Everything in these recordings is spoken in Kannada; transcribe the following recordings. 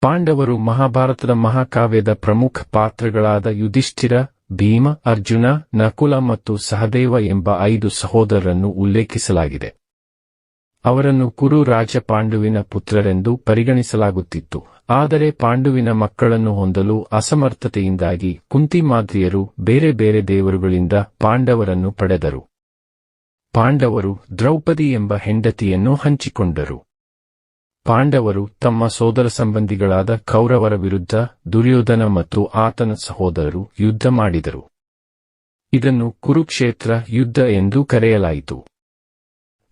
ಪಾಂಡವರು ಮಹಾಭಾರತದ ಮಹಾಕಾವ್ಯದ ಪ್ರಮುಖ ಪಾತ್ರಗಳಾದ ಯುಧಿಷ್ಠಿರ, ಭೀಮ, ಅರ್ಜುನ, ನಕುಲ ಮತ್ತು ಸಹದೇವ ಎಂಬ 5 ಸಹೋದರರನ್ನು ಉಲ್ಲೇಖಿಸಲಾಗಿದೆ. ಅವರನ್ನು ಕುರು ರಾಜ ಪಾಂಡುವಿನ ಪುತ್ರರೆಂದು ಪರಿಗಣಿಸಲಾಗುತ್ತಿತ್ತು. ಆದರೆ ಪಾಂಡುವಿನ ಮಕ್ಕಳನ್ನು ಹೊಂದಲು ಅಸಮರ್ಥತೆಯಿಂದಾಗಿ ಕುಂತಿಮಾದ್ರಿಯರು ಬೇರೆ ಬೇರೆ ದೇವರುಗಳಿಂದ ಪಾಂಡವರನ್ನು ಪಡೆದರು. ಪಾಂಡವರು ದ್ರೌಪದಿ ಎಂಬ ಹೆಂಡತಿಯನ್ನು ಹಂಚಿಕೊಂಡರು. ಪಾಂಡವರು ತಮ್ಮ ಸೋದರ ಸಂಬಂಧಿಗಳಾದ ಕೌರವರ ವಿರುದ್ಧ ದುರ್ಯೋಧನ ಮತ್ತು ಆತನ ಸಹೋದರರು ಯುದ್ಧ ಮಾಡಿದರು. ಇದನ್ನು ಕುರುಕ್ಷೇತ್ರ ಯುದ್ಧ ಎಂದು ಕರೆಯಲಾಯಿತು.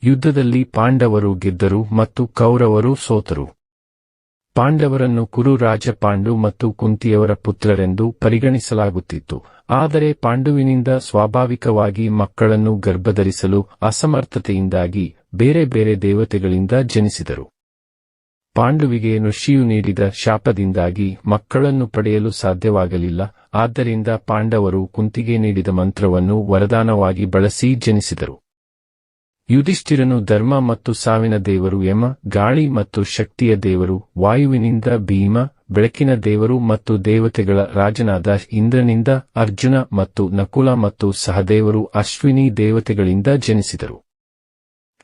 ಯುದ್ಧದಲ್ಲಿ ಪಾಂಡವರು ಗೆದ್ದರು ಮತ್ತು ಕೌರವರು ಸೋತರು. ಪಾಂಡವರನ್ನು ಕುರು ರಾಜ ಪಾಂಡು ಮತ್ತು ಕುಂತಿಯವರ ಪುತ್ರರೆಂದು ಪರಿಗಣಿಸಲಾಗುತ್ತಿತ್ತು. ಆದರೆ ಪಾಂಡುವಿನಿಂದ ಸ್ವಾಭಾವಿಕವಾಗಿ ಮಕ್ಕಳನ್ನು ಗರ್ಭಧರಿಸಲು ಅಸಮರ್ಥತೆಯಿಂದಾಗಿ ಬೇರೆ ಬೇರೆ ದೇವತೆಗಳಿಂದ ಜನಿಸಿದರು. ಪಾಂಡುವಿಗೆ ಋಷಿಯು ನೀಡಿದ ಶಾಪದಿಂದಾಗಿ ಮಕ್ಕಳನ್ನು ಪಡೆಯಲು ಸಾಧ್ಯವಾಗಲಿಲ್ಲ. ಆದ್ದರಿಂದ ಪಾಂಡವರು ಕುಂತಿಗೆ ನೀಡಿದ ಮಂತ್ರವನ್ನು ವರದಾನವಾಗಿ ಬಳಸಿ ಜನಿಸಿದರು. ಯುಧಿಷ್ಠಿರನು ಧರ್ಮ ಮತ್ತು ಸಾವಿನ ದೇವರು ಯಮ, ಗಾಳಿ ಮತ್ತು ಶಕ್ತಿಯ ದೇವರು ವಾಯುವಿನಿಂದ ಭೀಮ, ಬೆಳಕಿನ ದೇವರು ಮತ್ತು ದೇವತೆಗಳ ರಾಜನಾದ ಇಂದ್ರನಿಂದ ಅರ್ಜುನ ಮತ್ತು ನಕುಲ ಮತ್ತು ಸಹದೇವರು ಅಶ್ವಿನಿ ದೇವತೆಗಳಿಂದ ಜನಿಸಿದರು.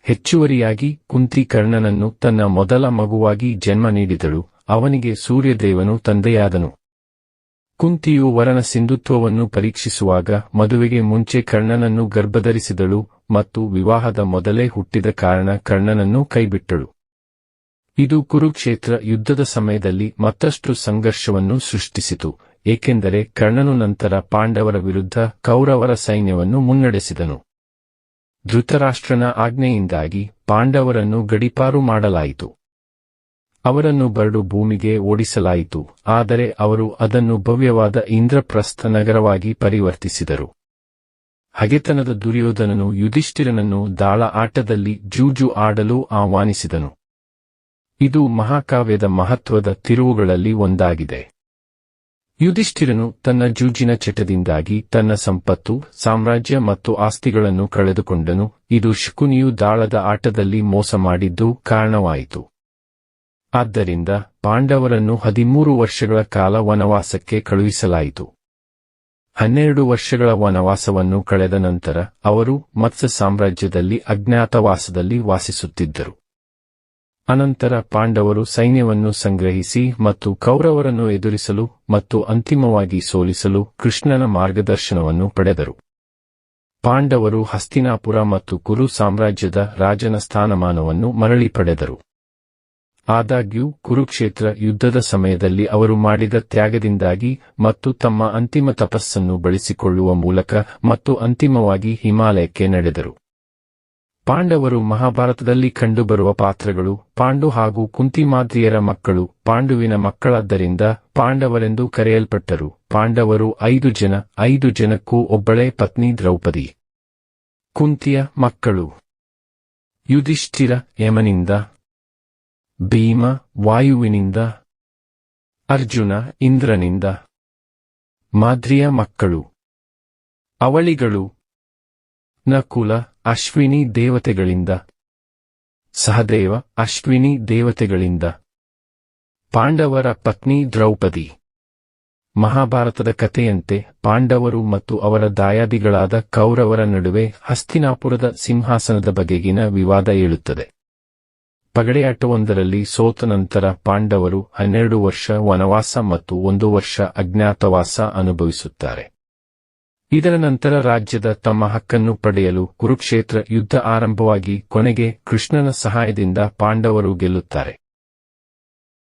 ಹೆಚ್ಚುವರಿಯಾಗಿ ಕುಂತಿ ಕರ್ಣನನ್ನು ತನ್ನ ಮೊದಲ ಮಗುವಾಗಿ ಜನ್ಮ ನೀಡಿದಳು. ಅವನಿಗೆ ಸೂರ್ಯದೇವನು ತಂದೆಯಾದನು. ಕುಂತಿಯು ವರನ ಸಿಂಧುತ್ವವನ್ನು ಪರೀಕ್ಷಿಸುವಾಗ ಮದುವೆಗೆ ಮುಂಚೆ ಕರ್ಣನನ್ನು ಗರ್ಭಧರಿಸಿದಳು ಮತ್ತು ವಿವಾಹದ ಮೊದಲೇ ಹುಟ್ಟಿದ ಕಾರಣ ಕರ್ಣನನ್ನು ಕೈಬಿಟ್ಟಳು. ಇದು ಕುರುಕ್ಷೇತ್ರ ಯುದ್ಧದ ಸಮಯದಲ್ಲಿ ಮತ್ತಷ್ಟು ಸಂಘರ್ಷವನ್ನು ಸೃಷ್ಟಿಸಿತು, ಏಕೆಂದರೆ ಕರ್ಣನು ನಂತರ ಪಾಂಡವರ ವಿರುದ್ಧ ಕೌರವರ ಸೈನ್ಯವನ್ನು ಮುನ್ನಡೆಸಿದನು. ಧೃತರಾಷ್ಟ್ರನ ಆಜ್ಞೆಯಿಂದಾಗಿ ಪಾಂಡವರನ್ನು ಗಡೀಪಾರು ಮಾಡಲಾಯಿತು. ಅವರನ್ನು ಬರಡು ಭೂಮಿಗೆ ಓಡಿಸಲಾಯಿತು, ಆದರೆ ಅವರು ಅದನ್ನು ಭವ್ಯವಾದ ಇಂದ್ರಪ್ರಸ್ಥ ನಗರವಾಗಿ ಪರಿವರ್ತಿಸಿದರು. ಹಗೆತನದ ದುರ್ಯೋಧನನು ಯುಧಿಷ್ಠಿರನನ್ನು ದಾಳ ಆಟದಲ್ಲಿ ಜೂಜು ಆಡಲು ಆಹ್ವಾನಿಸಿದನು. ಇದು ಮಹಾಕಾವ್ಯದ ಮಹತ್ವದ ತಿರುವುಗಳಲ್ಲಿ ಒಂದಾಗಿದೆ. ಯುಧಿಷ್ಠಿರನು ತನ್ನ ಜೂಜಿನ ಚಟದಿಂದಾಗಿ ತನ್ನ ಸಂಪತ್ತು, ಸಾಮ್ರಾಜ್ಯ ಮತ್ತು ಆಸ್ತಿಗಳನ್ನು ಕಳೆದುಕೊಂಡನು. ಇದು ಶಕುನಿಯು ದಾಳದ ಆಟದಲ್ಲಿ ಮೋಸ ಮಾಡಿದ್ದು ಕಾರಣವಾಯಿತು. ಆದ್ದರಿಂದ ಪಾಂಡವರನ್ನು 13 ವರ್ಷಗಳ ಕಾಲ ವನವಾಸಕ್ಕೆ ಕಳುಹಿಸಲಾಯಿತು. 12 ವರ್ಷಗಳ ವನವಾಸವನ್ನು ಕಳೆದ ನಂತರ ಅವರು ಮತ್ಸ್ಯ ಸಾಮ್ರಾಜ್ಯದಲ್ಲಿ ಅಜ್ಞಾತವಾಸದಲ್ಲಿ ವಾಸಿಸುತ್ತಿದ್ದರು. ಅನಂತರ ಪಾಂಡವರು ಸೈನ್ಯವನ್ನು ಸಂಗ್ರಹಿಸಿ ಮತ್ತು ಕೌರವರನ್ನು ಎದುರಿಸಲು ಮತ್ತು ಅಂತಿಮವಾಗಿ ಸೋಲಿಸಲು ಕೃಷ್ಣನ ಮಾರ್ಗದರ್ಶನವನ್ನು ಪಡೆದರು. ಪಾಂಡವರು ಹಸ್ತಿನಾಪುರ ಮತ್ತು ಕುರು ಸಾಮ್ರಾಜ್ಯದ ರಾಜನ ಸ್ಥಾನಮಾನವನ್ನು ಮರಳಿ ಪಡೆದರು. ಆದಾಗ್ಯೂ ಕುರುಕ್ಷೇತ್ರ ಯುದ್ಧದ ಸಮಯದಲ್ಲಿ ಅವರು ಮಾಡಿದ ತ್ಯಾಗದಿಂದಾಗಿ ಮತ್ತು ತಮ್ಮ ಅಂತಿಮ ತಪಸ್ಸನ್ನು ಬಳಸಿಕೊಳ್ಳುವ ಮೂಲಕ ಮತ್ತು ಅಂತಿಮವಾಗಿ ಹಿಮಾಲಯಕ್ಕೆ ನಡೆದರು. ಪಾಂಡವರು ಮಹಾಭಾರತದಲ್ಲಿ ಕಂಡುಬರುವ ಪಾತ್ರಗಳು. ಪಾಂಡು ಹಾಗೂ ಕುಂತಿಮಾದ್ರಿಯರ ಮಕ್ಕಳು ಪಾಂಡುವಿನ ಮಕ್ಕಳಾದ್ದರಿಂದ ಪಾಂಡವರೆಂದು ಕರೆಯಲ್ಪಟ್ಟರು. ಪಾಂಡವರು 5 ಜನ. 5 ಜನಕ್ಕೂ ಒಬ್ಬಳೇ ಪತ್ನಿ ದ್ರೌಪದಿ. ಕುಂತಿಯ ಮಕ್ಕಳು: ಯುಧಿಷ್ಠಿರ ಯಮನಿಂದ, ಭೀಮ ವಾಯುವಿನಿಂದ, ಅರ್ಜುನ ಇಂದ್ರನಿಂದ. ಮಾದ್ರಿಯ ಮಕ್ಕಳು: ಅವಳಿಗಳು, ನಕುಲ ಅಶ್ವಿನಿ ದೇವತೆಗಳಿಂದ, ಸಹದೇವ ಅಶ್ವಿನಿ ದೇವತೆಗಳಿಂದ. ಪಾಂಡವರ ಪತ್ನಿ ದ್ರೌಪದಿ. ಮಹಾಭಾರತದ ಕಥೆಯಂತೆ ಪಾಂಡವರು ಮತ್ತು ಅವರ ದಾಯಾದಿಗಳಾದ ಕೌರವರ ನಡುವೆ ಹಸ್ತಿನಾಪುರದ ಸಿಂಹಾಸನದ ಬಗೆಗಿನ ವಿವಾದ ಏಳುತ್ತದೆ. ಪಗಡೆಯಾಟವೊಂದರಲ್ಲಿ ಸೋತ ನಂತರ ಪಾಂಡವರು 12 ವರ್ಷ ವನವಾಸ ಮತ್ತು 1 ವರ್ಷ ಅಜ್ಞಾತವಾಸ ಅನುಭವಿಸುತ್ತಾರೆ. ಇದರ ನಂತರ ರಾಜ್ಯದ ತಮ್ಮ ಹಕ್ಕನ್ನು ಪಡೆಯಲು ಕುರುಕ್ಷೇತ್ರ ಯುದ್ಧ ಆರಂಭವಾಗಿ ಕೊನೆಗೆ ಕೃಷ್ಣನ ಸಹಾಯದಿಂದ ಪಾಂಡವರು ಗೆಲ್ಲುತ್ತಾರೆ.